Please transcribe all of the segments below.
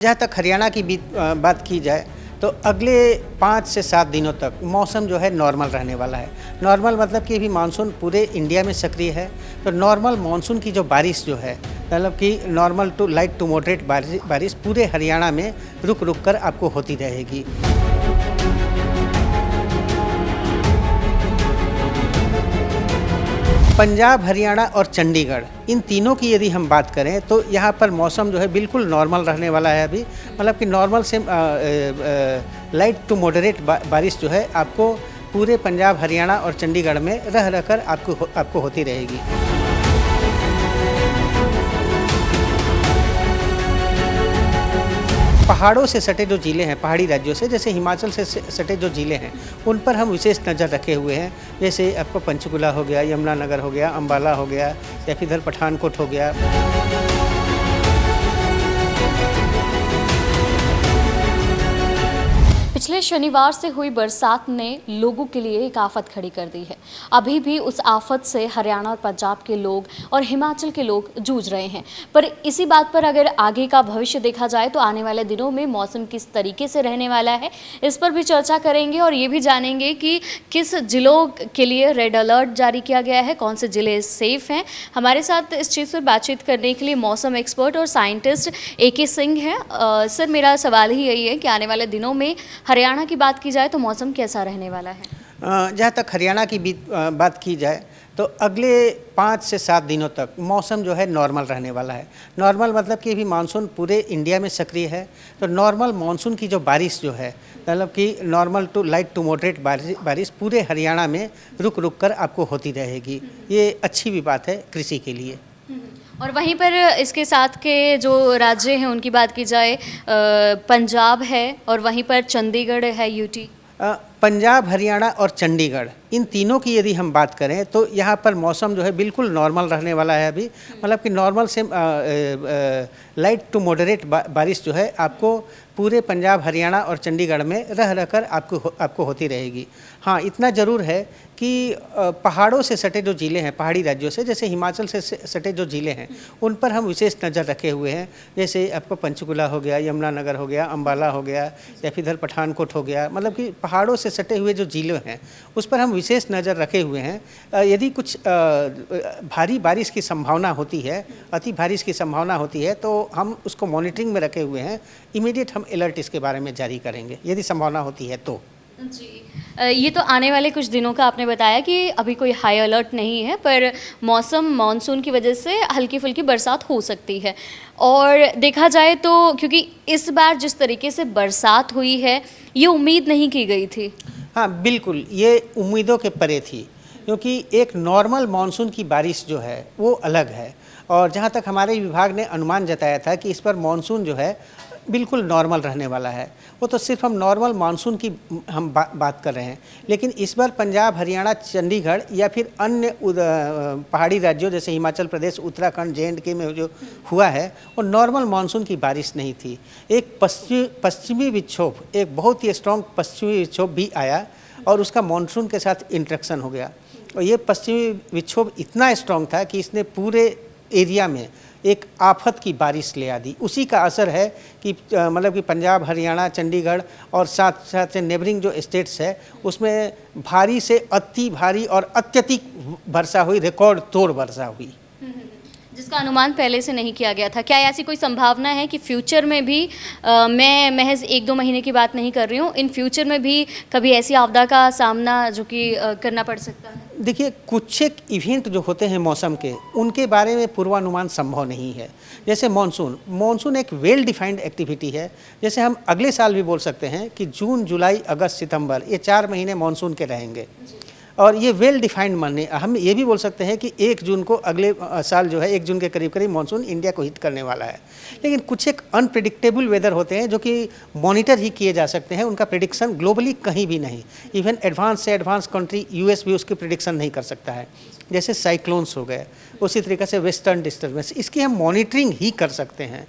जहाँ तक हरियाणा की बात की जाए तो अगले 5 से 7 दिनों तक मौसम जो है नॉर्मल रहने वाला है। नॉर्मल मतलब कि अभी मानसून पूरे इंडिया में सक्रिय है, तो नॉर्मल मानसून की जो बारिश जो है मतलब कि normal to light to moderate बारिश पूरे हरियाणा में रुक रुक कर आपको होती रहेगी। पंजाब, हरियाणा और चंडीगढ़ इन तीनों की यदि हम बात करें तो यहाँ पर मौसम जो है बिल्कुल नॉर्मल रहने वाला है अभी, मतलब कि नॉर्मल से लाइट टू मॉडरेट बारिश जो है आपको पूरे पंजाब, हरियाणा और चंडीगढ़ में रह रहकर आपको होती रहेगी। पहाड़ों से सटे जो ज़िले हैं, पहाड़ी राज्यों से जैसे हिमाचल से सटे जो ज़िले हैं, उन पर हम विशेष नज़र रखे हुए हैं। जैसे आपको पंचकुला हो गया, यमुनानगर हो गया, अम्बाला हो गया या फिर इधर पठानकोट हो गया। पिछले शनिवार से हुई बरसात ने लोगों के लिए एक आफत खड़ी कर दी है। अभी भी उस आफत से हरियाणा और पंजाब के लोग और हिमाचल के लोग जूझ रहे हैं। पर इसी बात पर अगर आगे का भविष्य देखा जाए तो आने वाले दिनों में मौसम किस तरीके से रहने वाला है, इस पर भी चर्चा करेंगे और ये भी जानेंगे कि किस जिलों के लिए रेड अलर्ट जारी किया गया है, कौन से जिले सेफ हैं। हमारे साथ इस चीज़ पर बातचीत करने के लिए मौसम एक्सपर्ट और साइंटिस्ट AK सिंह हैं। सर, मेरा सवाल ही यही है कि आने वाले दिनों में हरियाणा की बात की जाए तो मौसम कैसा रहने वाला है? जहाँ तक हरियाणा की बात की जाए तो अगले 5 से 7 दिनों तक मौसम जो है नॉर्मल रहने वाला है। नॉर्मल मतलब कि अभी मानसून पूरे इंडिया में सक्रिय है, तो नॉर्मल मानसून की जो बारिश जो है मतलब कि normal to light to moderate बारिश पूरे हरियाणा में रुक रुक कर आपको होती रहेगी। ये अच्छी भी बात है कृषि के लिए। और वहीं पर इसके साथ के जो राज्य हैं उनकी बात की जाए, पंजाब है और वहीं पर चंडीगढ़ है, UT। पंजाब, हरियाणा और चंडीगढ़ इन तीनों की यदि हम बात करें तो यहाँ पर मौसम जो है बिल्कुल नॉर्मल रहने वाला है अभी, मतलब कि नॉर्मल से लाइट टू मॉडरेट बारिश जो है आपको पूरे पंजाब, हरियाणा और चंडीगढ़ में रह रहकर आपको होती रहेगी। हाँ, इतना ज़रूर है कि पहाड़ों से सटे जो ज़िले हैं, पहाड़ी राज्यों से जैसे हिमाचल से सटे जो ज़िले हैं, उन पर हम विशेष नज़र रखे हुए हैं। जैसे आपको पंचकुला हो गया, यमुनानगर हो गया, अम्बाला हो गया या फिर इधर पठानकोट हो गया, मतलब कि पहाड़ों से सटे हुए जो ज़िले हैं उस पर हम विशेष नज़र रखे हुए हैं। यदि कुछ भारी बारिश की संभावना होती है, अति बारिश की संभावना होती है, तो हम उसको मॉनिटरिंग में रखे हुए हैं। इमीडिएट हम अलर्ट इसके बारे में जारी करेंगे यदि संभावना होती है तो। जी, ये तो आने वाले कुछ दिनों का आपने बताया कि अभी कोई हाई अलर्ट नहीं है, पर मौसम मानसून की वजह से हल्की फुल्की बरसात हो सकती है। और देखा जाए तो क्योंकि इस बार जिस तरीके से बरसात हुई है ये उम्मीद नहीं की गई थी। हाँ बिल्कुल, ये उम्मीदों के परे थी, क्योंकि एक नॉर्मल मानसून की बारिश जो है वो अलग है। और जहाँ तक हमारे विभाग ने अनुमान जताया था कि इस पर मानसून जो है बिल्कुल नॉर्मल रहने वाला है, वो तो सिर्फ हम नॉर्मल मानसून की हम बात कर रहे हैं। लेकिन इस बार पंजाब, हरियाणा, चंडीगढ़ या फिर अन्य पहाड़ी राज्यों जैसे हिमाचल प्रदेश, उत्तराखंड, JNK में जो हुआ है वो नॉर्मल मानसून की बारिश नहीं थी। एक पश्चिमी विक्षोभ, एक बहुत ही स्ट्रॉन्ग पश्चिमी विक्षोभ भी आया और उसका मानसून के साथ इंटरेक्शन हो गया। और ये पश्चिमी विक्षोभ इतना स्ट्रॉन्ग था कि इसने पूरे एरिया में एक आफत की बारिश ले आ दी। उसी का असर है कि मतलब कि पंजाब, हरियाणा, चंडीगढ़ और साथ साथ नेबरिंग जो स्टेट्स है उसमें भारी से अति भारी और अत्यधिक वर्षा हुई, रिकॉर्ड तोड़ वर्षा हुई, जिसका अनुमान पहले से नहीं किया गया था। क्या ऐसी कोई संभावना है कि फ्यूचर में भी, मैं महज 1-2 महीने की बात नहीं कर रही हूँ, इन फ्यूचर में भी कभी ऐसी आपदा का सामना जो कि करना पड़ सकता है? देखिए, कुछ एक इवेंट जो होते हैं मौसम के, उनके बारे में पूर्वानुमान संभव नहीं है। जैसे मानसून एक वेल डिफाइंड एक्टिविटी है। जैसे हम अगले साल भी बोल सकते हैं कि जून, जुलाई, अगस्त, सितंबर ये 4 महीने मानसून के रहेंगे और ये वेल डिफाइंड माने। हम ये भी बोल सकते हैं कि 1 जून को अगले साल जो है 1 जून के करीब करीब मानसून इंडिया को हिट करने वाला है। लेकिन कुछ एक अनप्रिडिक्टेबल वेदर होते हैं जो कि मॉनिटर ही किए जा सकते हैं, उनका प्रिडिक्शन ग्लोबली कहीं भी नहीं। इवन एडवांस से एडवांस कंट्री US भी उसकी प्रिडिक्शन नहीं कर सकता है। जैसे साइक्लोन्स हो गए, उसी तरीके से वेस्टर्न डिस्टर्बेंस, इसकी हम मॉनिटरिंग ही कर सकते हैं।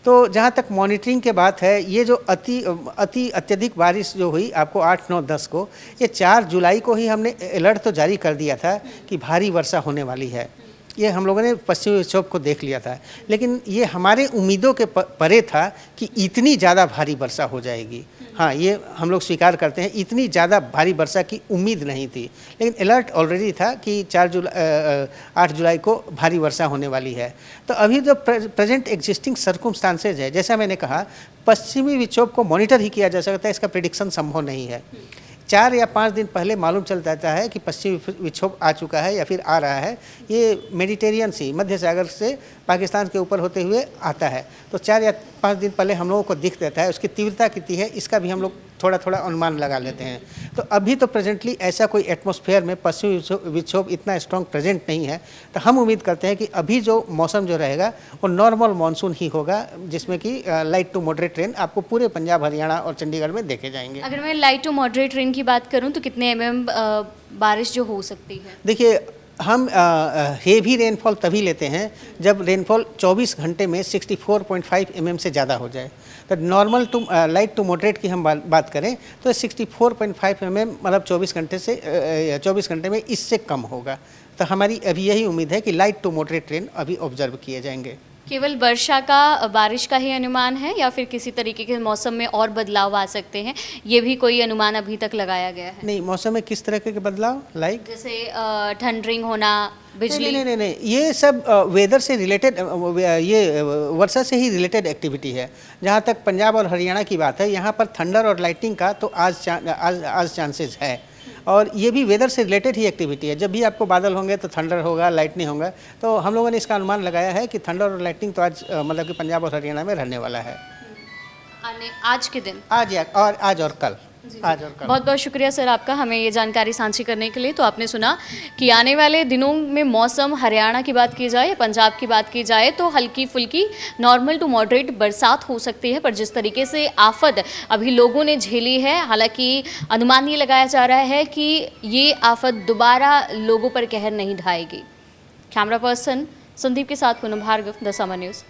तो जहाँ तक मॉनिटरिंग के बात है, ये जो अत्यधिक बारिश जो हुई आपको 8, 9, 10 को, ये 4 जुलाई को ही हमने अलर्ट तो जारी कर दिया था कि भारी वर्षा होने वाली है। ये हम लोगों ने पश्चिमी विक्षोभ को देख लिया था, लेकिन ये हमारे उम्मीदों के परे था कि इतनी ज़्यादा भारी वर्षा हो जाएगी। हाँ, ये हम लोग स्वीकार करते हैं, इतनी ज़्यादा भारी वर्षा की उम्मीद नहीं थी, लेकिन अलर्ट ऑलरेडी था कि 8 जुलाई को भारी वर्षा होने वाली है। तो अभी जो प्रेजेंट एग्जिस्टिंग सर्कमस्टांसेज है, जैसा मैंने कहा, पश्चिमी विक्षोभ को मॉनिटर ही किया जा सकता है, इसका प्रेडिक्शन संभव नहीं है। 4 या 5 दिन पहले मालूम चल जाता है कि पश्चिमी विक्षोभ आ चुका है या फिर आ रहा है। ये मेडिटेरियन सी, मध्य सागर से पाकिस्तान के ऊपर होते हुए आता है, तो 4 या 5 दिन पहले हम लोगों को दिख देता है। उसकी तीव्रता कितनी है इसका भी हम लोग थोड़ा थोड़ा अनुमान लगा लेते हैं। तो अभी तो प्रेजेंटली ऐसा कोई एटमॉस्फेयर में पश्चिमी विक्षोभ इतना स्ट्रॉन्ग प्रेजेंट नहीं है, तो हम उम्मीद करते हैं कि अभी जो मौसम जो रहेगा वो नॉर्मल मानसून ही होगा, जिसमें कि लाइट टू मॉडरेट रेन आपको पूरे पंजाब, हरियाणा और चंडीगढ़ में देखे जाएंगे। अगर मैं लाइट टू मॉडरेट रेन की बात करूं तो कितने बारिश जो हो सकती है? देखिए, हम हेवी रेनफॉल तभी लेते हैं जब रेनफॉल 24 घंटे में 64.5 mm से ज़्यादा हो जाए। तो normal to light to moderate की हम बात करें तो 64.5 mm मतलब 24 घंटे में इससे कम होगा। तो हमारी अभी यही उम्मीद है कि लाइट टू मॉडरेट रेन अभी ऑब्जर्व किए जाएंगे। केवल वर्षा का, बारिश का ही अनुमान है या फिर किसी तरीके के मौसम में और बदलाव आ सकते हैं, ये भी कोई अनुमान अभी तक लगाया गया है? नहीं, मौसम में किस तरह के बदलाव, लाइक जैसे थंडरिंग होना, बिजली? नहीं, ये सब वेदर से रिलेटेड, ये वर्षा से ही रिलेटेड एक्टिविटी है। जहाँ तक पंजाब और हरियाणा की बात है, यहाँ पर थंडर और लाइटिंग का तो आज चांसेस है, और ये भी वेदर से रिलेटेड ही एक्टिविटी है। जब भी आपको बादल होंगे तो थंडर होगा, लाइटनिंग होगा। तो हम लोगों ने इसका अनुमान लगाया है कि थंडर और लाइटनिंग तो आज मतलब कि पंजाब और हरियाणा में रहने वाला है आज के दिन, आज और कल। बहुत बहुत शुक्रिया सर आपका हमें ये जानकारी साझी करने के लिए। तो आपने सुना कि आने वाले दिनों में मौसम, हरियाणा की बात की जाए या पंजाब की बात की जाए तो हल्की फुल्की नॉर्मल टू मॉडरेट बरसात हो सकती है, पर जिस तरीके से आफत अभी लोगों ने झेली है, हालांकि अनुमान ये लगाया जा रहा है कि ये आफत दोबारा लोगों पर कहर नहीं ढाएगी। कैमरा पर्सन संदीप के साथ Poonam Bhargav, the summer news.